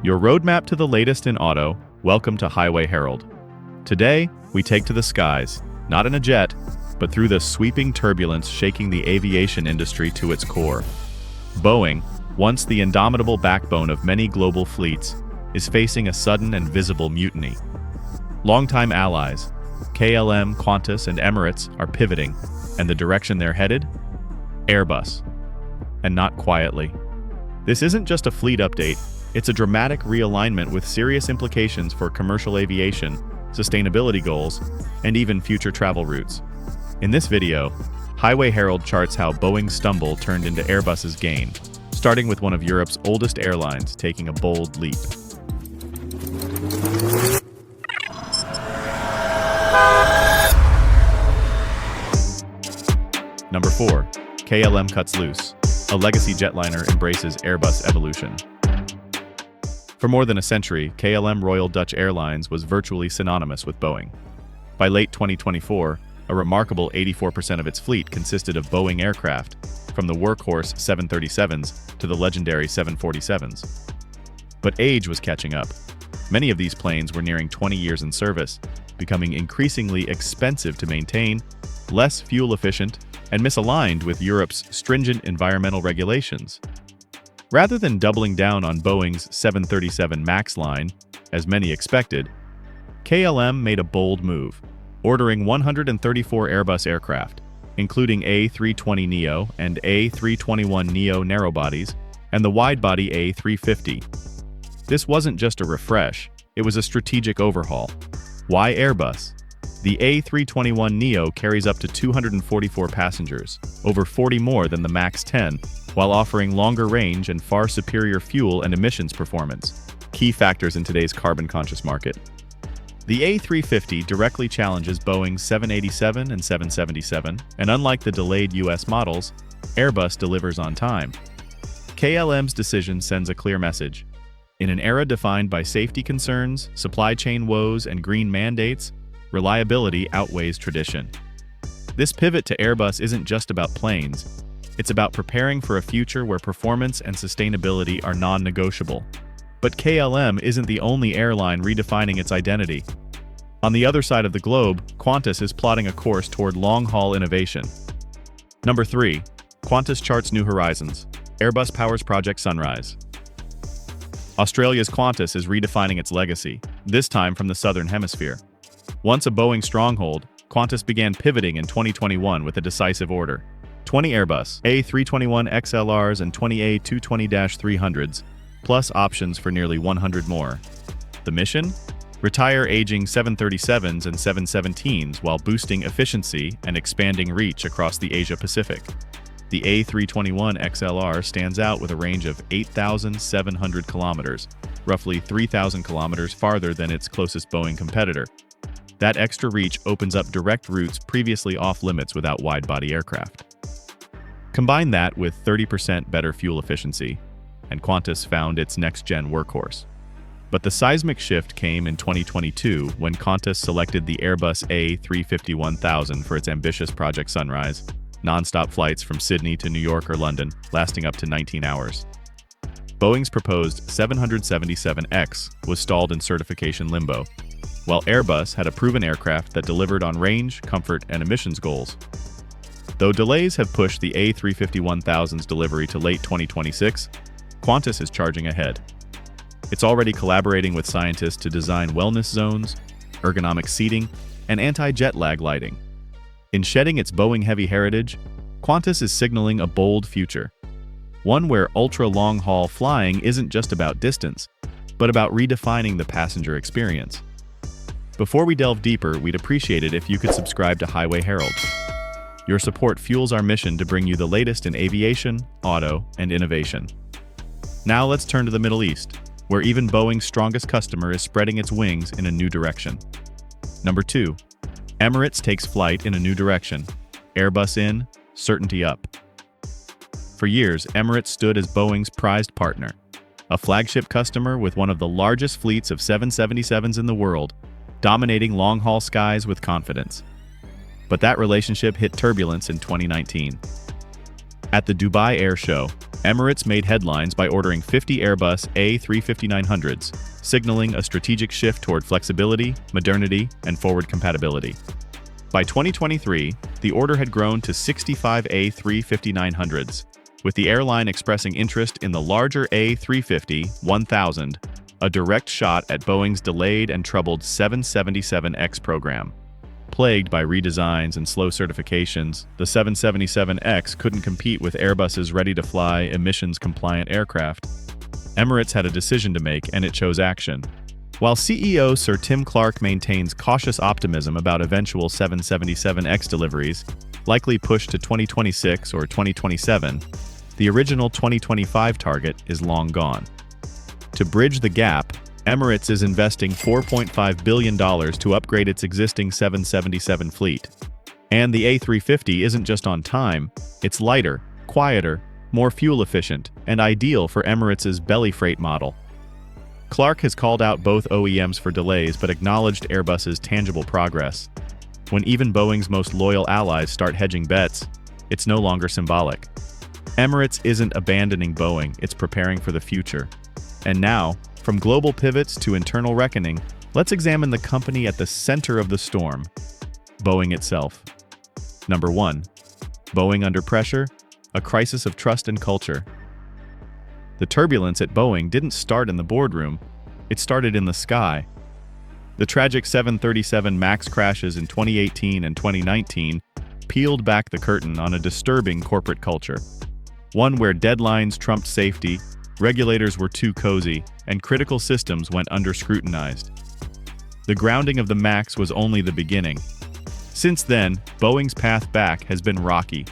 Your roadmap to the latest in auto. Welcome to Highway Herald. Today, we take to the skies, not in a jet, but through the sweeping turbulence shaking the aviation industry to its core. Boeing, once the indomitable backbone of many global fleets, is facing a sudden and visible mutiny. Longtime allies, KLM, Qantas, and Emirates are pivoting, and the direction they're headed? Airbus. And not quietly. This isn't just a fleet update, it's a dramatic realignment with serious implications for commercial aviation, sustainability goals, and even future travel routes. In this video, Highway Herald charts how Boeing's stumble turned into Airbus's gain, starting with one of Europe's oldest airlines taking a bold leap. Number 4. KLM cuts loose. A legacy jetliner embraces Airbus evolution. For more than a century, KLM Royal Dutch Airlines was virtually synonymous with Boeing. By late 2024, a remarkable 84% of its fleet consisted of Boeing aircraft, from the workhorse 737s to the legendary 747s. But age was catching up. Many of these planes were nearing 20 years in service, becoming increasingly expensive to maintain, less fuel efficient, and misaligned with Europe's stringent environmental regulations. Rather than doubling down on Boeing's 737 MAX line, as many expected, KLM made a bold move, ordering 134 Airbus aircraft, including A320neo and A321neo narrowbodies, and the wide-body A350. This wasn't just a refresh, it was a strategic overhaul. Why Airbus? The A321neo carries up to 244 passengers, over 40 more than the MAX 10, while offering longer range and far superior fuel and emissions performance, key factors in today's carbon-conscious market. The A350 directly challenges Boeing's 787 and 777, and unlike the delayed US models, Airbus delivers on time. KLM's decision sends a clear message. In an era defined by safety concerns, supply chain woes, and green mandates, reliability outweighs tradition. This pivot to Airbus isn't just about planes. It's about preparing for a future where performance and sustainability are non-negotiable. But KLM isn't the only airline redefining its identity. On the other side of the globe, Qantas is plotting a course toward long-haul innovation. Number 3. Qantas charts new horizons. Airbus powers Project Sunrise. Australia's Qantas is redefining its legacy, this time from the Southern Hemisphere. Once a Boeing stronghold, Qantas began pivoting in 2021 with a decisive order. 20 Airbus A321XLRs and 20 A220-300s, plus options for nearly 100 more. The mission? Retire aging 737s and 717s while boosting efficiency and expanding reach across the Asia-Pacific. The A321XLR stands out with a range of 8,700 kilometers, roughly 3,000 kilometers farther than its closest Boeing competitor. That extra reach opens up direct routes previously off-limits without wide-body aircraft. Combine that with 30% better fuel efficiency, and Qantas found its next-gen workhorse. But the seismic shift came in 2022 when Qantas selected the Airbus A350-1000 for its ambitious Project Sunrise, non-stop flights from Sydney to New York or London, lasting up to 19 hours. Boeing's proposed 777X was stalled in certification limbo, while Airbus had a proven aircraft that delivered on range, comfort, and emissions goals. Though delays have pushed the A350-1000's delivery to late 2026, Qantas is charging ahead. It's already collaborating with scientists to design wellness zones, ergonomic seating, and anti-jet lag lighting. In shedding its Boeing-heavy heritage, Qantas is signaling a bold future, one where ultra-long-haul flying isn't just about distance, but about redefining the passenger experience. Before we delve deeper, we'd appreciate it if you could subscribe to Highway Herald. Your support fuels our mission to bring you the latest in aviation, auto, and innovation. Now let's turn to the Middle East, where even Boeing's strongest customer is spreading its wings in a new direction. Number 2. Emirates takes flight in a new direction. Airbus in, certainty up. For years, Emirates stood as Boeing's prized partner, a flagship customer with one of the largest fleets of 777s in the world, dominating long-haul skies with confidence. But that relationship hit turbulence in 2019. At the Dubai Air Show, Emirates made headlines by ordering 50 Airbus A350-900s, signaling a strategic shift toward flexibility, modernity, and forward compatibility. By 2023, the order had grown to 65 A350-900s, with the airline expressing interest in the larger A350-1000, a direct shot at Boeing's delayed and troubled 777X program. Plagued by redesigns and slow certifications, the 777X couldn't compete with Airbus's ready-to-fly, emissions-compliant aircraft. Emirates had a decision to make, and it chose action. While CEO Sir Tim Clark maintains cautious optimism about eventual 777X deliveries, likely pushed to 2026 or 2027, the original 2025 target is long gone. To bridge the gap, Emirates is investing $4.5 billion to upgrade its existing 777 fleet. And the A350 isn't just on time, it's lighter, quieter, more fuel-efficient, and ideal for Emirates' belly freight model. Clark has called out both OEMs for delays but acknowledged Airbus's tangible progress. When even Boeing's most loyal allies start hedging bets, it's no longer symbolic. Emirates isn't abandoning Boeing, it's preparing for the future. And now, from global pivots to internal reckoning, let's examine the company at the center of the storm: Boeing itself. Number 1. Boeing under pressure, a crisis of trust and culture. The turbulence at Boeing didn't start in the boardroom, it started in the sky. The tragic 737 MAX crashes in 2018 and 2019 peeled back the curtain on a disturbing corporate culture. One where deadlines trumped safety, regulators were too cozy, and critical systems went under-scrutinized. The grounding of the MAX was only the beginning. Since then, Boeing's path back has been rocky.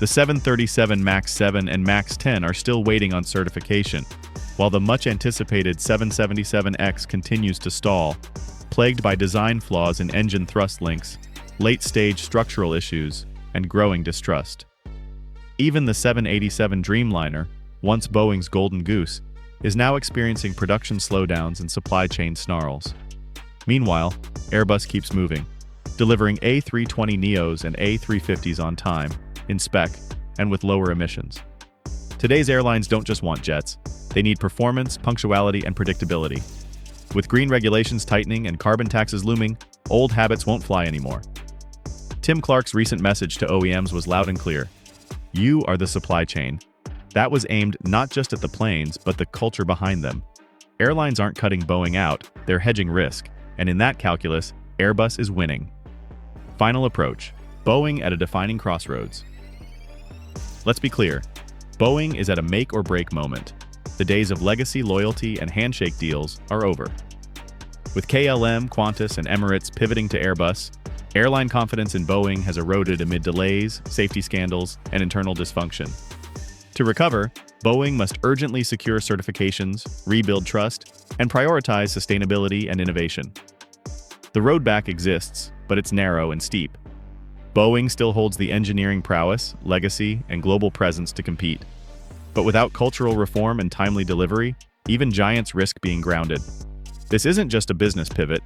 The 737 MAX 7 and MAX 10 are still waiting on certification, while the much-anticipated 777X continues to stall, plagued by design flaws in engine thrust links, late-stage structural issues, and growing distrust. Even the 787 Dreamliner, once Boeing's golden goose, is now experiencing production slowdowns and supply chain snarls. Meanwhile, Airbus keeps moving, delivering A320neos and A350s on time, in spec, and with lower emissions. Today's airlines don't just want jets, they need performance, punctuality, and predictability. With green regulations tightening and carbon taxes looming, old habits won't fly anymore. Tim Clark's recent message to OEMs was loud and clear. You are the supply chain. That was aimed not just at the planes, but the culture behind them. Airlines aren't cutting Boeing out, they're hedging risk, and in that calculus, Airbus is winning. Final approach: Boeing at a defining crossroads. Let's be clear, Boeing is at a make-or-break moment. The days of legacy loyalty and handshake deals are over. With KLM, Qantas, and Emirates pivoting to Airbus, airline confidence in Boeing has eroded amid delays, safety scandals, and internal dysfunction. To recover, Boeing must urgently secure certifications, rebuild trust, and prioritize sustainability and innovation. The road back exists, but it's narrow and steep. Boeing still holds the engineering prowess, legacy, and global presence to compete. But without cultural reform and timely delivery, even giants risk being grounded. This isn't just a business pivot,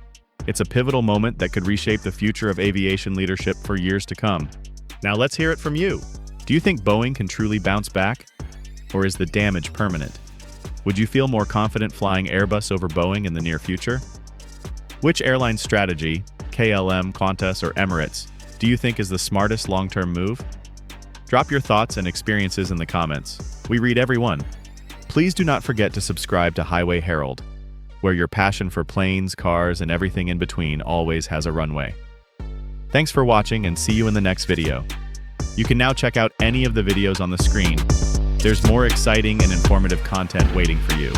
it's a pivotal moment that could reshape the future of aviation leadership for years to come. Now let's hear it from you. Do you think Boeing can truly bounce back? Or is the damage permanent? Would you feel more confident flying Airbus over Boeing in the near future? Which airline strategy, KLM, Qantas, or Emirates, do you think is the smartest long-term move? Drop your thoughts and experiences in the comments. We read every one. Please do not forget to subscribe to Highway Herald, where your passion for planes, cars, and everything in between always has a runway. Thanks for watching and see you in the next video. You can now check out any of the videos on the screen. There's more exciting and informative content waiting for you.